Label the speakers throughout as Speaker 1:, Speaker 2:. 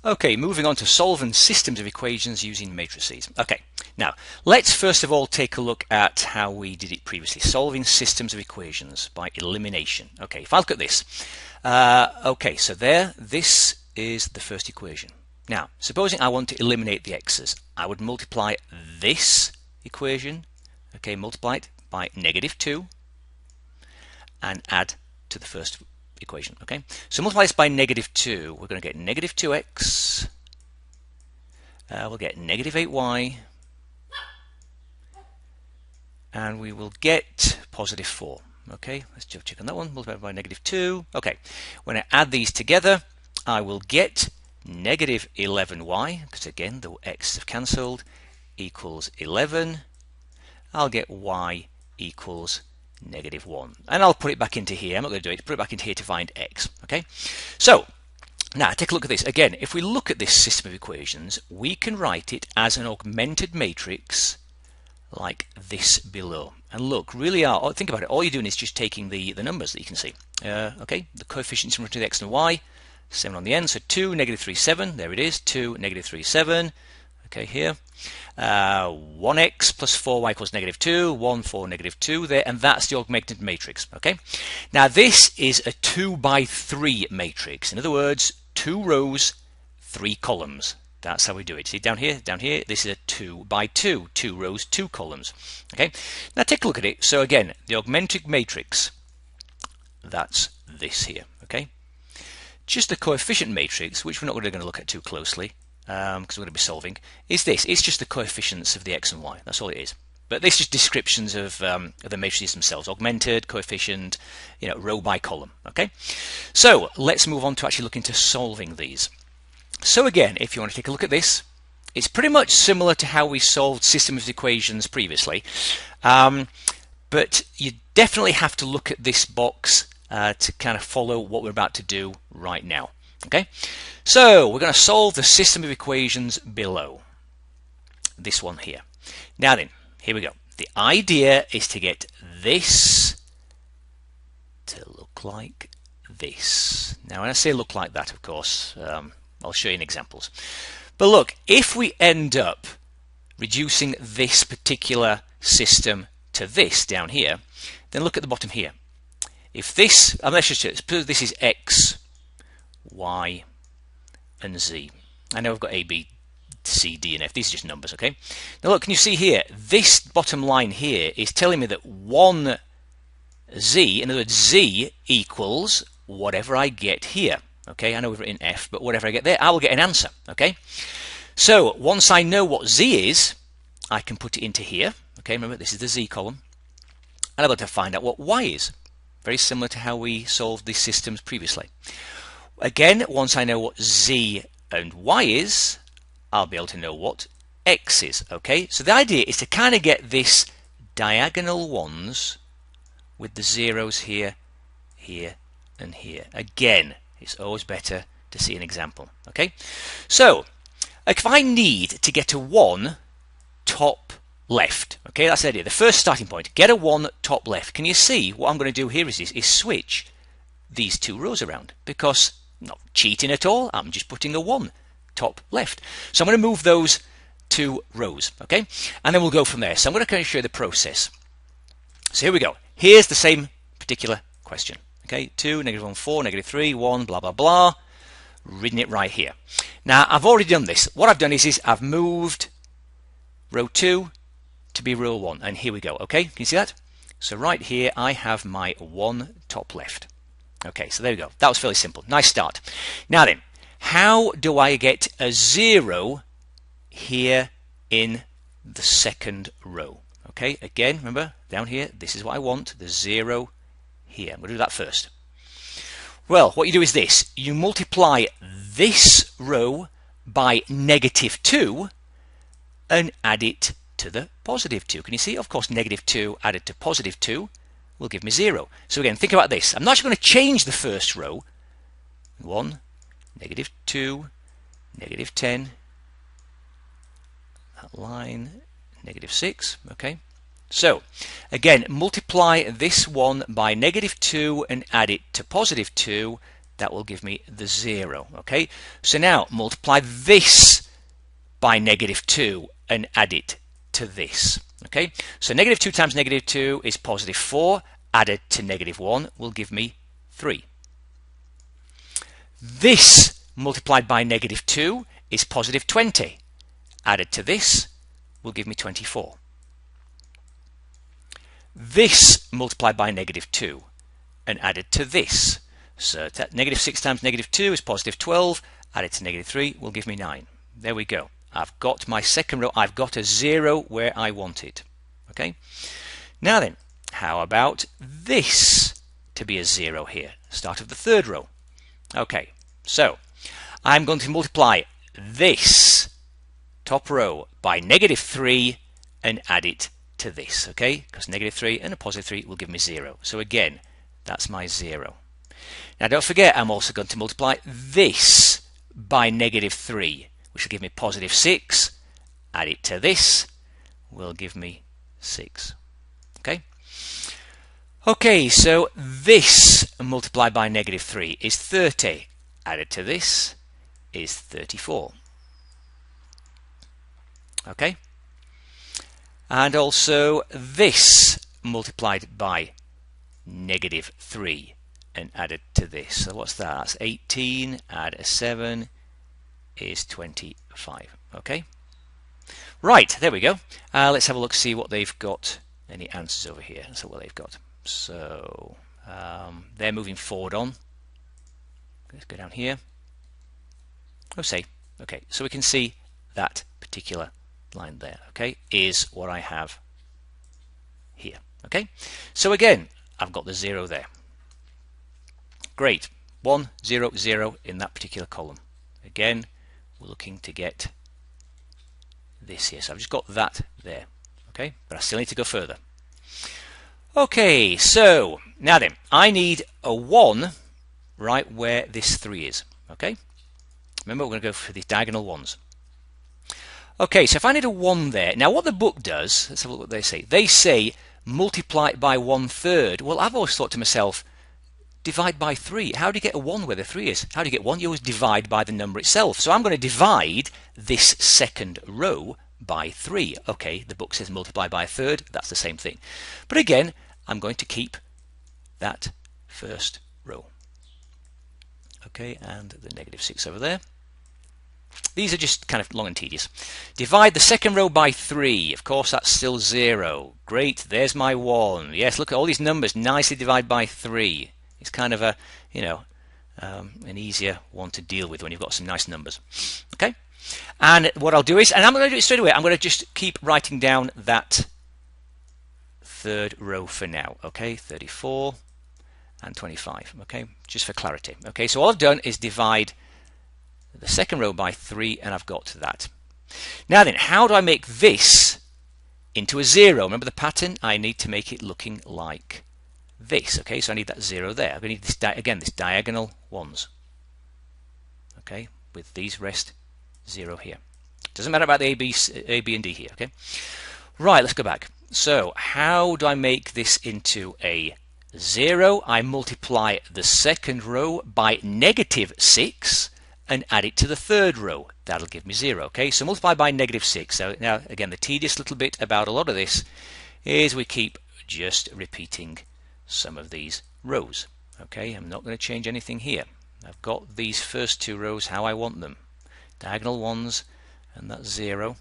Speaker 1: Okay, moving on to solving systems of equations using matrices. Okay, now let's first of all take a look at how we did it previously, solving systems of equations by elimination. Okay, if I look at this, okay, so this is the first equation. Now, supposing I want to eliminate the x's, I would multiply this equation, okay, multiply it by -2 and add to the first equation. Okay, so multiply this by -2, we're going to get -2x, we'll get -8y, and we will get +4. Okay, let's just check on that one. Multiply by -2. Okay, when I add these together, I will get -11y, because again the x's have cancelled, equals 11. I'll get y equals -1, and I'll put it back into here. I'm not going to do it. Put it back into here to find x. Okay, so now take a look at this again. If we look at this system of equations, we can write it as an augmented matrix like this below. And look, really, think about it. All you're doing is just taking the numbers that you can see. Okay, the coefficients in front of the x and y, 7 on the end. So 2, -3, 7. There it is. 2, -3, 7. Okay, here. 1x plus 4y equals -2, 1, 4, -2 there, and that's the augmented matrix. Okay, now this is a 2 by 3 matrix. In other words, 2 rows, 3 columns. That's how we do it. See down here, this is a 2 by 2, 2 rows, 2 columns. Okay, now take a look at it. So again, the augmented matrix, that's this here. Okay, just the coefficient matrix, which we're not really going to look at too closely, because we're going to be solving, is this. It's just the coefficients of the x and y. That's all it is. But this is descriptions of the matrices themselves: augmented, coefficient, row by column. Okay, so let's move on to actually look into solving these. So again, if you want to take a look at this, it's pretty much similar to how we solved systems of equations previously, but you definitely have to look at this box to kind of follow what we're about to do right now. Okay, so we're going to solve the system of equations below, this one here. Now then, here we go. The idea is to get this to look like this. Now when I say look like that, of course, I'll show you in examples. But look, if we end up reducing this particular system to this down here, then look at the bottom here. If this, let's just suppose this is x, y, and z. I know I've got a, b, c, d, and f. These are just numbers, okay? Now look, can you see here? This bottom line here is telling me that 1z, in other words, z equals whatever I get here. Okay, I know we've written f, but whatever I get there, I will get an answer. Okay, so once I know what z is, I can put it into here. Okay, remember this is the z column, and I'm able to find out what y is. Very similar to how we solved these systems previously. Again, once I know what z and y is, I'll be able to know what x is. Okay, so the idea is to kind of get this diagonal ones with the zeros here, here, and here. Again, it's always better to see an example. Okay, so if I need to get a 1 top left, okay, that's the idea. The first starting point, get a 1 top left. Can you see what I'm going to do here is switch these 2 rows around, because I'm not cheating at all. I'm just putting a 1 top left. So I'm going to move those 2 rows, okay, and then we'll go from there. So I'm going to kind of show you the process. So here we go. Here's the same particular question. Okay, 2, -1, 4, -3, 1, blah, blah, blah. Written it right here. Now, I've already done this. What I've done is I've moved row 2 to be row 1. And here we go. Okay, can you see that? So right here, I have my 1 top left. Okay, so there we go. That was fairly simple. Nice start. Now then, how do I get a 0 here in the second row? Okay, again, remember, down here, this is what I want, the 0 here. I'm going to do that first. Well, what you do is this. You multiply this row by -2 and add it to the +2. Can you see? Of course, -2 added to +2 will give me 0. So again, think about this. I'm not going to change the first row. 1, -2, -10. That line, -6. Okay. So again, multiply this one by -2 and add it to +2, that will give me the 0. Okay, so now multiply this by negative 2 and add it to this. Okay, so negative 2 times negative 2 is positive 4, added to negative 1 will give me 3. This multiplied by negative 2 is positive 20, added to this will give me 24. This multiplied by negative 2 and added to this. So negative 6 times negative 2 is positive 12, added to negative 3 will give me 9. There we go. I've got my second row. I've got a 0 where I want it. Okay. Now then, how about this to be a 0 here? Start of the third row. Okay, so I'm going to multiply this top row by negative 3 and add it to this, okay? Because negative 3 and a positive 3 will give me 0. So again, that's my 0. Now don't forget, I'm also going to multiply this by negative 3, which will give me positive 6. Add it to this, will give me 6. Okay? Okay, so this multiplied by negative 3 is 30. Added to this is 34. Okay? And also this multiplied by negative 3 and added to this. So what's that? That's 18, add a 7 is 25. Okay? Right, there we go. Let's have a look, see what they've got. Any answers over here? So what they've got. So they're moving forward on. Let's go down here. Oh, say, okay, so we can see that particular line there, okay, is what I have here, okay. So again, I've got the 0 there. Great, 1, 0, 0 in that particular column. Again, we're looking to get this here. So I've just got that there, okay, but I still need to go further. Okay, so now then, I need a 1 right where this 3 is, okay. Remember, we're going to go for these diagonal ones. Okay, so if I need a 1 there, now what the book does, let's have a look what they say. They say multiply it by 1/3. Well, I've always thought to myself, divide by 3. How do you get a 1 where the 3 is? How do you get 1? You always divide by the number itself. So I'm going to divide this second row by 3. Okay, the book says multiply by 1/3. That's the same thing. But again, I'm going to keep that first row. Okay, and the negative 6 over there. These are just kind of long and tedious. Divide the second row by 3. Of course, that's still 0. Great, there's my 1. Yes, look at all these numbers nicely divided by 3. It's kind of a, you know, an easier one to deal with when you've got some nice numbers. Okay, and what I'll do is, and I'm going to do it straight away, I'm going to just keep writing down that third row for now. Okay, 34 and 25. Okay, just for clarity. Okay, so all I've done is divide the second row by 3, and I've got that. Now then, how do I make this into a 0? Remember the pattern? I need to make it looking like this. Okay, so I need that 0 there. I'm going to need this again, this diagonal ones. Okay, with these rest 0 here. Doesn't matter about the A, B, and D here. Okay, right. Let's go back. So how do I make this into a 0? I multiply the second row by negative 6. And add it to the third row. That'll give me 0. Okay, so multiply by negative 6. So now, again, the tedious little bit about a lot of this is we keep just repeating some of these rows. Okay, I'm not going to change anything here. I've got these first 2 rows how I want them. Diagonal ones, and that's 0.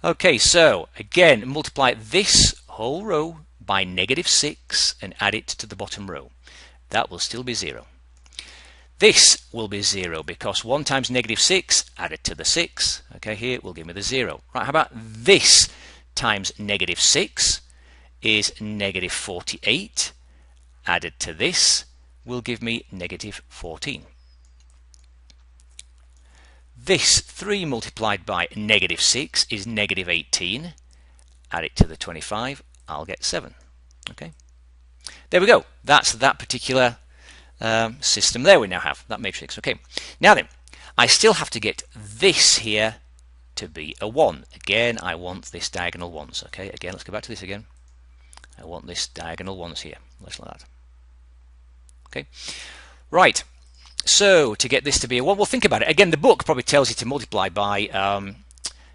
Speaker 1: Okay, so again, multiply this whole row by negative 6 and add it to the bottom row. That will still be 0. This will be 0 because 1 times negative 6 added to the 6. Okay, here will give me the 0. Right, how about this times negative 6 is negative 48. Added to this will give me negative 14. This 3 multiplied by negative 6 is negative 18. Add it to the 25, I'll get 7. Okay, there we go. That's that particular system there we now have, that matrix. Okay, now then, I still have to get this here to be a 1. Again, I want this diagonal ones. Okay, again, let's go back to this again. I want this diagonal ones here. Let's like that. Okay, right. So to get this to be a 1, well, think about it. Again, the book probably tells you to multiply by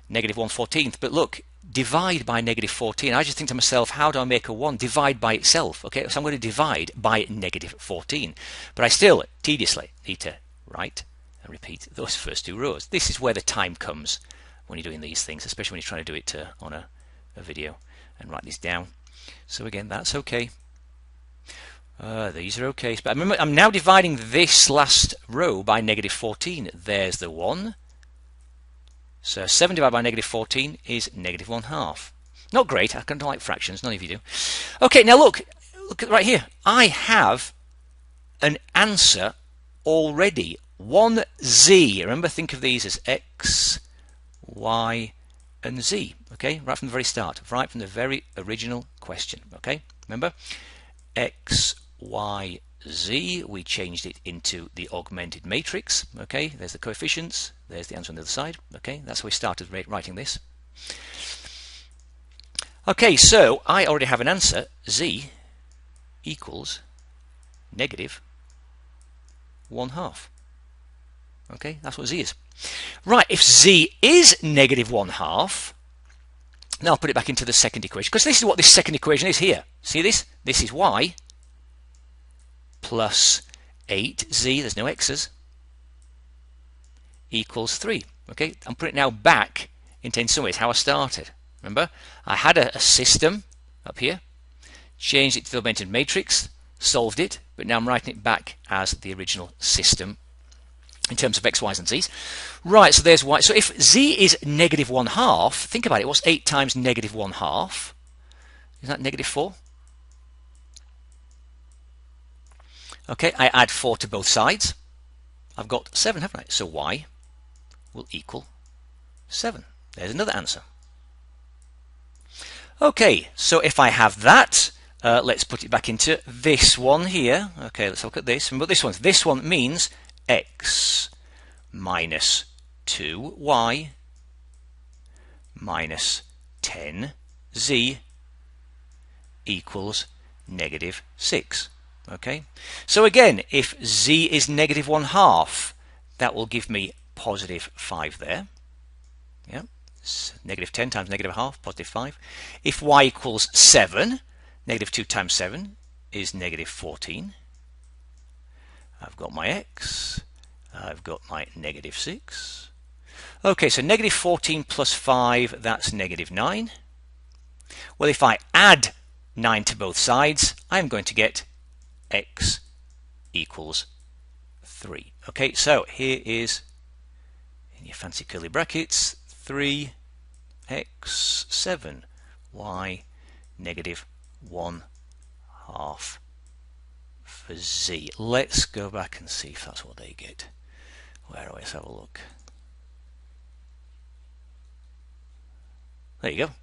Speaker 1: negative 1/14. But look, divide by negative 14. I just think to myself, how do I make a 1? Divide by itself. Okay, so I'm going to divide by negative 14. But I still tediously need to write and repeat those first 2 rows. This is where the time comes when you're doing these things, especially when you're trying to do it on a video and write this down. So again, that's okay. These are okay. But remember, I'm now dividing this last row by negative 14. There's the 1. So 7 divided by negative 14 is negative 1/2. Not great. I don't like fractions. None of you do. Okay, now look at right here. I have an answer already. 1z. Remember, think of these as x, y, and z. Okay, right from the very start, right from the very original question. Okay, remember, x, y, z. We changed it into the augmented matrix. Okay, there's the coefficients. There's the answer on the other side. Okay, that's how we started writing this. Okay, so I already have an answer. Z equals negative 1/2. Okay, that's what z is. Right, if z is negative 1/2, now I'll put it back into the second equation, because this is what this second equation is here. See this? This is y plus 8z, there's no x's, equals 3. Okay, I'm putting it now back into, in some ways, how I started. Remember, I had a system up here, changed it to the augmented matrix, solved it, but now I'm writing it back as the original system in terms of x, y's, and z's. Right, so there's y. So if z is negative 1/2, think about it. What's 8 times negative 1/2? Is that negative 4? Okay, I add 4 to both sides. I've got 7, haven't I? So y will equal 7. There's another answer. Okay, so if I have that, let's put it back into this one here. Okay, let's look at this. Remember this one means x minus 2y minus 10z equals negative 6. Okay, so again, if z is negative 1/2, that will give me positive 5 there. Yeah, negative 10 times negative 1/2, positive 5. If y equals 7, negative 2 times 7 is negative 14. I've got my x, I've got my negative 6. Okay, so negative 14 plus 5, that's negative 9. Well, if I add 9 to both sides, I'm going to get x equals 3. Okay, so here is, in your fancy curly brackets, 3x 7 y negative 1/2 for z. Let's go back and see if that's what they get. Where are we? Let's have a look. There you go.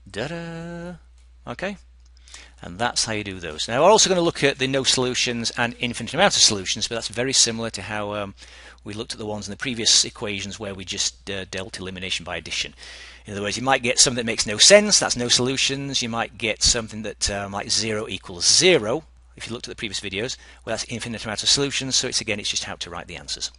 Speaker 1: Da-da! Okay. And that's how you do those. Now we're also going to look at the no solutions and infinite amount of solutions, but that's very similar to how we looked at the ones in the previous equations where we just dealt elimination by addition. In other words, you might get something that makes no sense, that's no solutions. You might get something that like 0 equals 0, if you looked at the previous videos. Well, that's infinite amount of solutions, so it's just how to write the answers.